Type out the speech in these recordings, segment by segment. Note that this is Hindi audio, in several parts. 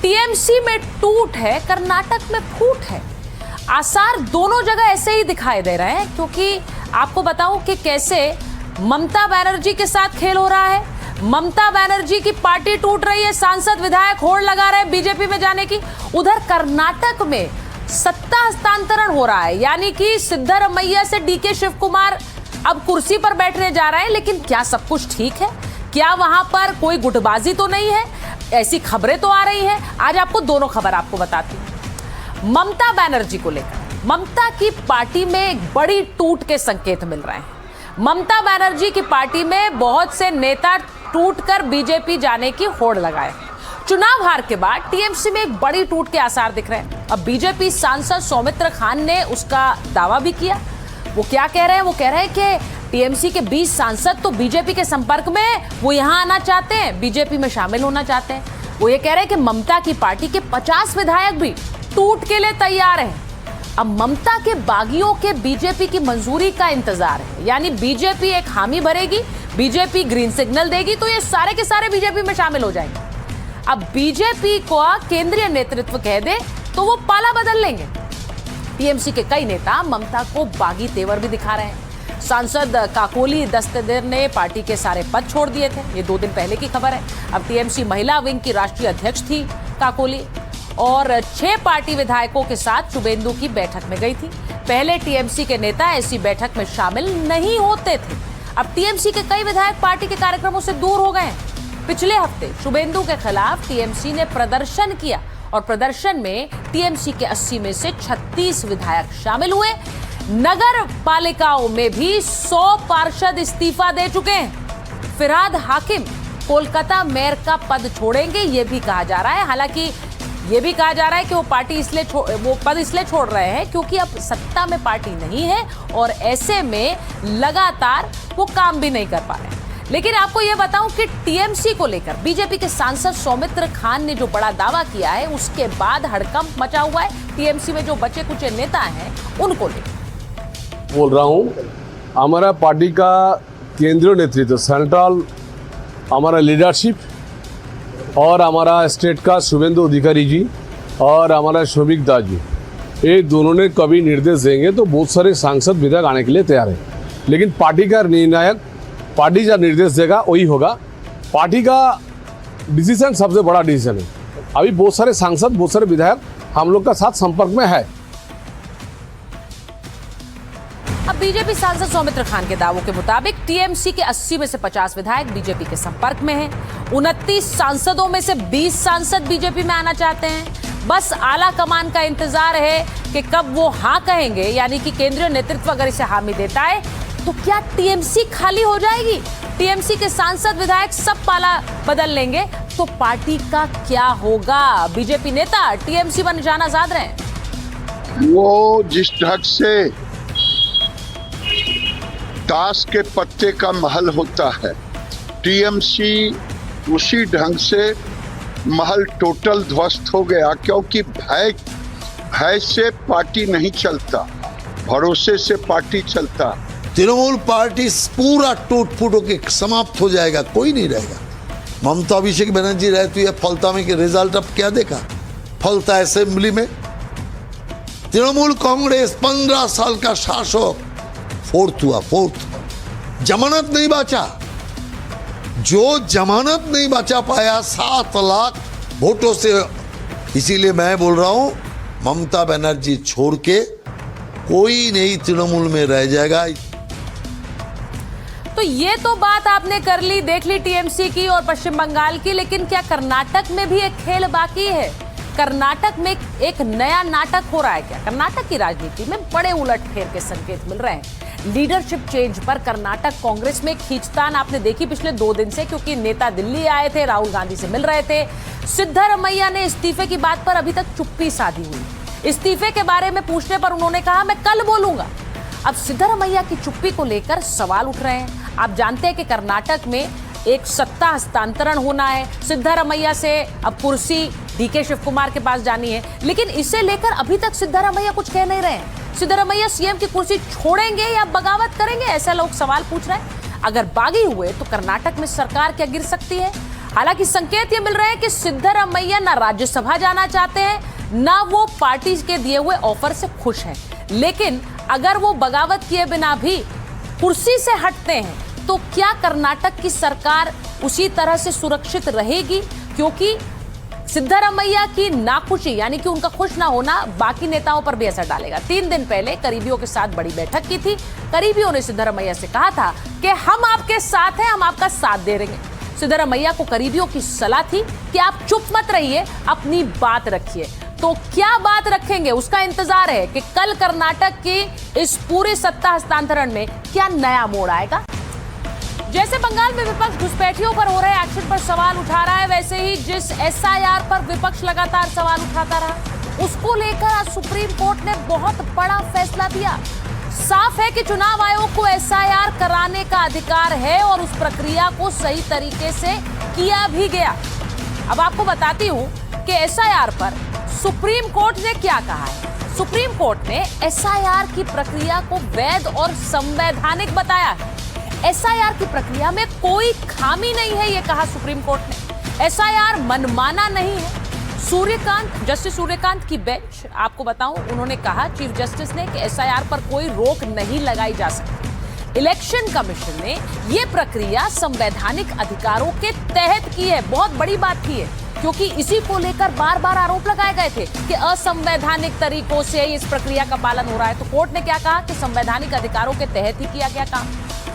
टीएमसी में टूट है, कर्नाटक में फूट है। आसार दोनों जगह ऐसे ही दिखाई दे रहे हैं, क्योंकि आपको बताऊं कि कैसे ममता बनर्जी के साथ खेल हो रहा है। ममता बनर्जी की पार्टी टूट रही है, सांसद विधायक होड़ लगा रहे हैं बीजेपी में जाने की। उधर कर्नाटक में सत्ता हस्तांतरण हो रहा है, यानी कि सिद्धरमैया से डीके शिव कुमार अब कुर्सी पर बैठने जा रहे हैं। लेकिन क्या सब कुछ ठीक है? क्या वहां पर कोई गुटबाजी तो नहीं है? ऐसी खबरें तो आ रही हैं। आज आपको दोनों खबर आपको बताती हूं। ममता बनर्जी को लेकर ममता की पार्टी में एक बड़ी टूट के संकेत मिल रहे हैं। ममता बनर्जी की पार्टी में बहुत से नेता टूटकर बीजेपी जाने की होड़ लगाए। चुनाव हार के बाद टीएमसी में एक बड़ी टूट के आसार दिख रहे हैं। अब बीजेपी सांसद सौमित्र खान ने उसका दावा भी किया। वो क्या कह रहे हैं? वो कह रहे हैं कि टीएमसी के 20 सांसद तो बीजेपी के संपर्क में, वो यहां आना चाहते हैं, बीजेपी में शामिल होना चाहते हैं। वो ये कह रहे हैं कि ममता की पार्टी के 50 विधायक भी टूट के लिए तैयार हैं। अब ममता के बागियों के बीजेपी की मंजूरी का इंतजार है, यानी बीजेपी एक हामी भरेगी, बीजेपी ग्रीन सिग्नल देगी तो ये सारे के सारे बीजेपी में शामिल हो जाएंगे। अब बीजेपी को केंद्रीय नेतृत्व कह दे तो वो पाला बदल लेंगे। टीएमसी के कई नेता ममता को बागी तेवर भी दिखा रहे हैं। सांसद काकोली दस्तदेर ने पार्टी के सारे पद छोड़ दिए थे, ये 2 दिन पहले की खबर है। अब टीएमसी महिला विंग की राष्ट्रीय अध्यक्ष थी काकोली, और 6 पार्टी विधायकों के साथ शुभेंदु की बैठक में गई थी। पहले टीएमसी के नेता ऐसी बैठक में शामिल नहीं होते थे। अब टीएमसी के कई विधायक पार्टी के कार्यक्रमों से दूर हो गए हैं। पिछले हफ्ते शुभेंदु के खिलाफ टीएमसी ने प्रदर्शन किया और प्रदर्शन में टीएमसी के 80 में से 36 विधायक शामिल हुए। नगर पालिकाओं में भी 100 पार्षद इस्तीफा दे चुके हैं। फिरहाद हाकिम कोलकाता मेयर का पद छोड़ेंगे, ये भी कहा जा रहा है। हालांकि ये भी कहा जा रहा है कि वो पद इसलिए छोड़ रहे हैं क्योंकि अब सत्ता में पार्टी नहीं है और ऐसे में लगातार वो काम भी नहीं कर पा रहे हैं। लेकिन आपको ये बताऊं कि टीएमसी को लेकर बीजेपी के सांसद सौमित्र खान ने जो बड़ा दावा किया है, उसके बाद हड़कंप मचा हुआ है टीएमसी में जो बचे कुछ नेता हैं उनको लेकर। बोल रहा हूँ, हमारा पार्टी का केंद्रीय नेतृत्व, सेंट्रल हमारा लीडरशिप और हमारा स्टेट का शुभेंदु अधिकारी जी और हमारा शोभिक दास जी, ये दोनों ने कभी निर्देश देंगे तो बहुत सारे सांसद विधायक आने के लिए तैयार हैं। लेकिन पार्टी का निर्णायक, पार्टी जो निर्देश देगा वही होगा। पार्टी का डिसीजन सबसे बड़ा डिसीजन है। अभी बहुत सारे सांसद, बहुत सारे विधायक हम लोग का साथ संपर्क में है। अब बीजेपी सांसद सौमित्र खान के दावों के मुताबिक टीएमसी के 80 में से 50 विधायक बीजेपी के संपर्क में हैं। 29 सांसदों में से 20 सांसद बीजेपी में आना चाहते हैं। बस आला कमान का इंतजार है कि कब वो हाँ कहेंगे, यानी कि केंद्रीय नेतृत्व अगर इसे हामी देता है तो क्या टीएमसी खाली हो जाएगी? टीएमसी के सांसद विधायक सब पाला बदल लेंगे तो पार्टी का क्या होगा? बीजेपी नेता टीएमसी पर निशाना साध रहे हैं। वो जिस ढंग से ताश के पत्ते का महल होता है, टीएमसी उसी ढंग से महल टोटल ध्वस्त हो गया, क्योंकि भय से पार्टी नहीं चलता, भरोसे से पार्टी चलता। तृणमूल पार्टी पूरा टूट फूट होकर समाप्त हो जाएगा, कोई नहीं रहेगा। ममता अभिषेक बनर्जी रहे तो यह फलता में के रिजल्ट अब क्या देखा? फलता असेंबली में तृणमूल कांग्रेस 15 साल का शासक फोर्थ हुआ, फोर्थ। जमानत नहीं बचा, जो जमानत नहीं बचा पाया 7 लाख वोटों से। इसीलिए मैं बोल रहा हूं, ममता बनर्जी छोड़ के कोई नहीं तृणमूल में रह जाएगा। तो ये तो बात आपने कर ली, देख ली टीएमसी की और पश्चिम बंगाल की, लेकिन क्या कर्नाटक में भी एक खेल बाकी है? कर्नाटक में एक नया नाटक हो रहा है क्या? कर्नाटक की राजनीति में बड़े उलटफेर के संकेत मिल रहे हैं। लीडरशिप चेंज पर कर्नाटक कांग्रेस में खींचतान आपने देखी पिछले 2 दिन से, क्योंकि नेता दिल्ली आए थे, राहुल गांधी से मिल रहे थे। सिद्धरमैया ने इस्तीफे की बात पर अभी तक चुप्पी साधी हुई। इस्तीफे के बारे में पूछने पर उन्होंने कहा मैं कल बोलूंगा। अब सिद्धरमैया की चुप्पी को लेकर सवाल उठ रहे हैं। आप जानते हैं कि कर्नाटक में एक सत्ता हस्तांतरण होना है। सिद्धरमैया से अब कुर्सी डीके शिव कुमार के पास जानी है, लेकिन इसे लेकर अभी तक सिद्धरमैया कुछ कह नहीं रहे हैं। सिद्धरमैया सीएम की कुर्सी छोड़ेंगे या बगावत करेंगे, ऐसा लोग सवाल पूछ रहे हैं। अगर बागी हुए तो कर्नाटक में सरकार क्या गिर सकती है? हालांकि संकेत ये मिल रहे हैं कि सिद्धरामैया ना राज्यसभा जाना चाहते हैं, ना वो पार्टी के दिए हुए ऑफर से खुश हैं। लेकिन अगर वो बगावत किए बिना भी कुर्सी से हटते हैं तो क्या कर्नाटक की सरकार उसी तरह से सुरक्षित रहेगी? क्योंकि सिद्धरामैया की नाखुशी यानी कि उनका खुश ना होना बाकी नेताओं पर भी असर डालेगा। 3 दिन पहले करीबियों के साथ बड़ी बैठक की थी। करीबियों ने सिद्धरामैया से कहा था कि हम आपके साथ हैं, हम आपका साथ दे देंगे। सिद्धरामैया को करीबियों की सलाह थी कि आप चुप मत रहिए, अपनी बात रखिए। तो क्या बात रखेंगे उसका इंतजार है कि कल कर्नाटक की इस पूरे सत्ता हस्तांतरण में क्या नया मोड़ आएगा। जैसे बंगाल में विपक्ष घुसपैठियों पर हो रहे एक्शन पर सवाल उठा रहा है, वैसे ही जिस एसआईआर पर विपक्ष लगातार सवाल उठाता रहा, उसको लेकर आज सुप्रीम कोर्ट ने बहुत बड़ा फैसला दिया। साफ है कि चुनाव आयोग को एसआईआर कराने का अधिकार है और उस प्रक्रिया को सही तरीके से किया भी गया। अब आपको बताती हूं कि एसआईआर पर सुप्रीम कोर्ट ने क्या कहा है। सुप्रीम कोर्ट ने एसआईआर की प्रक्रिया को वैध और संवैधानिक बताया है। एसआईआर की प्रक्रिया में कोई खामी नहीं है, यह कहा सुप्रीम कोर्ट ने। एसआईआर मनमाना नहीं है। जस्टिस सूर्यकांत की बेंच, आपको बताऊं, उन्होंने कहा चीफ जस्टिस ने कि एसआईआर पर कोई रोक नहीं लगाई जा सकती। इलेक्शन कमीशन ने यह प्रक्रिया संवैधानिक अधिकारों के तहत की है। बहुत बड़ी बात की है, क्योंकि इसी को लेकर बार बार आरोप लगाए गए थे कि असंवैधानिक तरीकों से इस प्रक्रिया का पालन हो रहा है। तो कोर्ट ने क्या कहा कि संवैधानिक अधिकारों के तहत ही किया गया काम।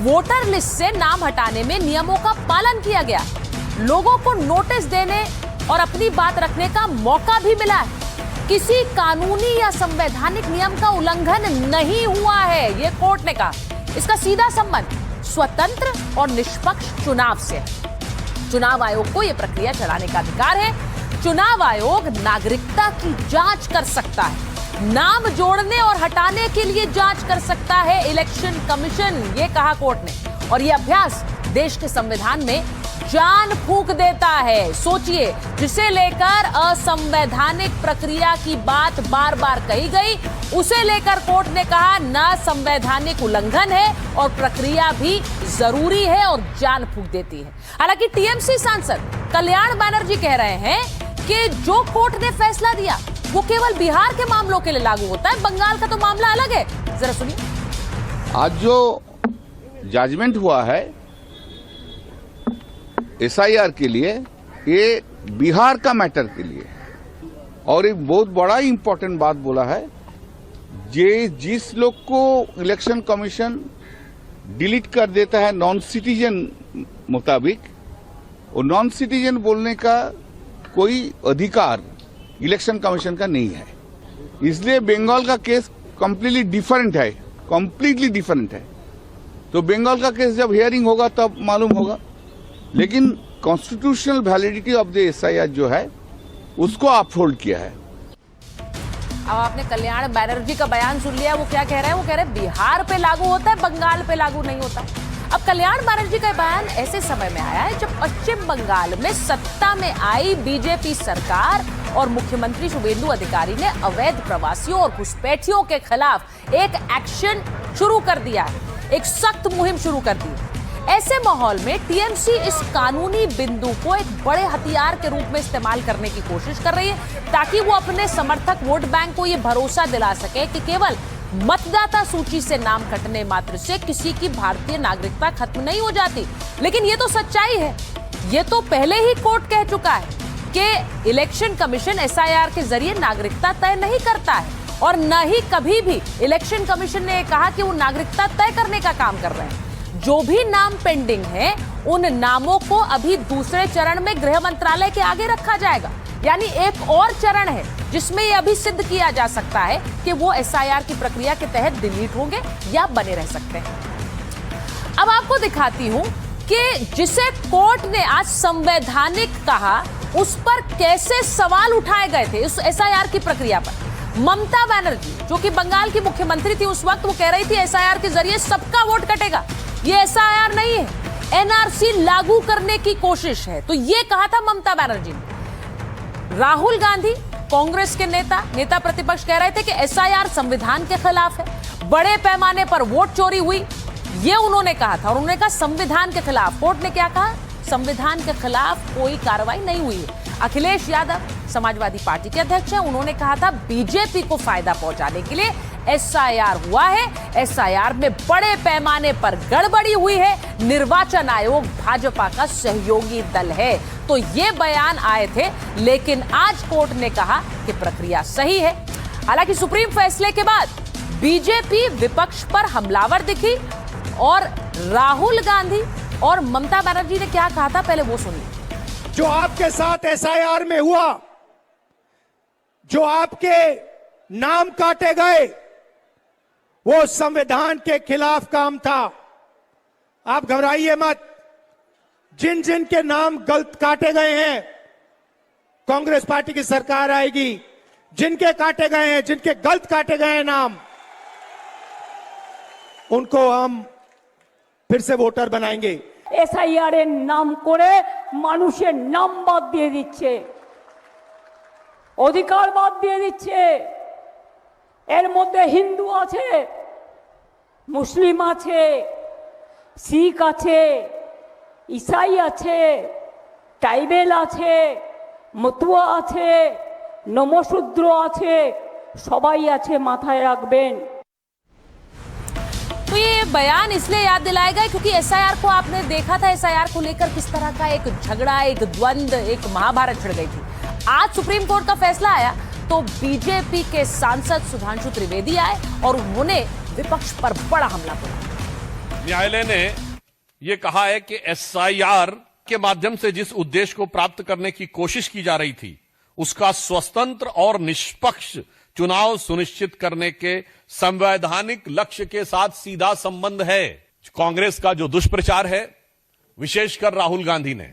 वोटर लिस्ट से नाम हटाने में नियमों का पालन किया गया। लोगों को नोटिस देने और अपनी बात रखने का मौका भी मिला है। किसी कानूनी या संवैधानिक नियम का उल्लंघन नहीं हुआ है, यह कोर्ट ने कहा। इसका सीधा संबंध स्वतंत्र और निष्पक्ष चुनाव से है। चुनाव आयोग को यह प्रक्रिया चलाने का अधिकार है। चुनाव आयोग नागरिकता की जांच कर सकता है, नाम जोड़ने और हटाने के लिए जांच कर सकता है इलेक्शन कमीशन, ये कहा कोर्ट ने। और यह अभ्यास देश के संविधान में जान फूंक देता है। सोचिए, जिसे लेकर असंवैधानिक प्रक्रिया की बात बार बार कही गई, उसे लेकर कोर्ट ने कहा ना संवैधानिक उल्लंघन है और प्रक्रिया भी जरूरी है और जान फूंक देती है। हालांकि टीएमसी सांसद कल्याण बनर्जी कह रहे हैं कि जो कोर्ट ने फैसला दिया वो केवल बिहार के मामलों के लिए लागू होता है, बंगाल का तो मामला अलग है। जरा सुनिए। आज जो जजमेंट हुआ है एसआईआर के लिए, ये बिहार का मैटर के लिए, और एक बहुत बड़ा इंपॉर्टेंट बात बोला है, जिस लोग को इलेक्शन कमीशन डिलीट कर देता है नॉन सिटीजन मुताबिक, वो नॉन सिटीजन बोलने का कोई अधिकार इलेक्शन कमीशन का नहीं है। इसलिए बंगाल का केस कंप्लीटली डिफरेंट है। तो बंगाल का केस जब हियरिंग होगा तब मालूम होगा। लेकिन constitutional validity of the SIR जो है उसको अपहोल्ड किया है। अब आपने कल्याण बनर्जी का बयान सुन लिया, वो क्या कह रहे हैं? वो कह रहे हैं बिहार पे लागू होता है, बंगाल पे लागू नहीं होता। अब कल्याण बनर्जी का बयान ऐसे समय में आया है जब पश्चिम बंगाल में सत्ता में आई बीजेपी सरकार और मुख्यमंत्री शुभेंदु अधिकारी ने अवैध प्रवासियों और घुसपैठियों के खिलाफ एक एक्शन शुरू कर दिया है, एक सख्त मुहिम शुरू कर दी है। ऐसे माहौल में टीएमसी इस कानूनी बिंदु को एक बड़े हथियार के रूप में इस्तेमाल करने की कोशिश कर रही है, ताकि वो अपने समर्थक वोट बैंक को ये भरोसा दिला सके कि केवल मतदाता सूची से नाम कटने मात्र से किसी की भारतीय नागरिकता खत्म नहीं हो जाती। लेकिन ये तो सच्चाई है, ये तो पहले ही कोर्ट कह चुका है कि इलेक्शन कमीशन एसआईआर के जरिए नागरिकता तय नहीं करता है, और न ही कभी भी इलेक्शन कमीशन ने कहा कि वो नागरिकता तय करने का काम कर रहे हैं। जो भी नाम पेंडिंग है, उन नामों को अभी दूसरे चरण में गृह मंत्रालय के आगे रखा जाएगा। यानी एक और चरण है जिसमें यह अभी सिद्ध किया जा सकता है कि वो एसआईआर की प्रक्रिया के तहत डिलीट होंगे या बने रह सकते हैं। अब आपको दिखाती हूं कि जिसे कोर्ट ने आज संवैधानिक कहा, उस पर कैसे सवाल उठाए गए थे इस एसआईआर की प्रक्रिया पर। ममता बनर्जी, जो कि बंगाल की मुख्यमंत्री थी उस वक्त, वो कह रही थी एसआईआर के जरिए सबका वोट कटेगा, ये एसआईआर नहीं है, एनआरसी लागू करने की कोशिश है। तो ये कहा था ममता बनर्जी ने। राहुल गांधी, कांग्रेस के नेता प्रतिपक्ष, कह रहे थे कि एसआईआर संविधान के खिलाफ है, बड़े पैमाने पर वोट चोरी हुई, ये उन्होंने कहा था। और उन्होंने कहा संविधान के खिलाफ। कोर्ट ने क्या कहा? संविधान के खिलाफ कोई कार्रवाई नहीं हुई है। अखिलेश यादव समाजवादी पार्टी के अध्यक्ष हैं, उन्होंने कहा था बीजेपी को फायदा पहुंचाने के लिए एसआईआर हुआ है, एसआईआर में बड़े पैमाने पर गड़बड़ी हुई है, निर्वाचन आयोग भाजपा का सहयोगी दल है। तो ये बयान आए थे, लेकिन आज कोर्ट ने कहा कि प्रक्रिया सही है। हालांकि सुप्रीम फैसले के बाद बीजेपी विपक्ष पर हमलावर दिखी और राहुल गांधी और ममता बनर्जी ने क्या कहा था, पहले वो सुनिए। जो आपके साथ एसआईआर में हुआ, जो आपके नाम काटे गए, वो संविधान के खिलाफ काम था। आप घबराइए मत। जिन जिन के नाम गलत काटे गए हैं, कांग्रेस पार्टी की सरकार आएगी, जिनके काटे गए हैं, जिनके गलत काटे गए हैं नाम, उनको हम फिर से वोटर बनाएंगे। এসআইআর এর নাম করে মানুষের নাম বাদ দিয়ে দিচ্ছে, অধিকার বাদ দিয়ে দিচ্ছে। এর মধ্যে হিন্দু আছে, মুসলিম আছে, শিখ আছে, ইসাই আছে, ট্রাইবেল আছে, মতুয়া আছে, নমশূদ্র আছে, সবাই আছে, মাথায় রাখবেন। तो ये बयान इसलिए याद दिलाएगा क्योंकि एसआईआर को आपने देखा था, एसआईआर को लेकर किस तरह का एक झगड़ा, एक द्वंद, एक महाभारत छिड़ गई थी। आज सुप्रीम कोर्ट का फैसला आया तो बीजेपी के सांसद सुधांशु त्रिवेदी आए और उन्होंने विपक्ष पर बड़ा हमला बोला। न्यायालय ने यह कहा है कि एसआईआर के माध्यम से जिस उद्देश्य को प्राप्त करने की कोशिश की जा रही थी, उसका स्वतंत्र और निष्पक्ष चुनाव सुनिश्चित करने के संवैधानिक लक्ष्य के साथ सीधा संबंध है। कांग्रेस का जो दुष्प्रचार है, विशेषकर राहुल गांधी ने,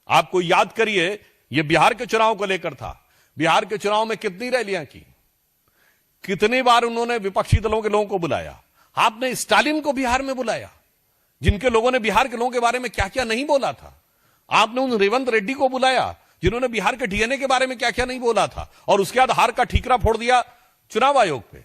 आपको याद करिए, यह बिहार के चुनाव को लेकर था। बिहार के चुनाव में कितनी रैलियां की, कितनी बार उन्होंने विपक्षी दलों के लोगों को बुलाया। आपने स्टालिन को बिहार में बुलाया, जिनके लोगों ने बिहार के लोगों के बारे में क्या क्या नहीं बोला था। आपने उन रेवंत रेड्डी को बुलाया, जिन्होंने बिहार के डीएनए के बारे में क्या क्या नहीं बोला था, और उसके बाद हार का ठीकरा फोड़ दिया चुनाव आयोग पे।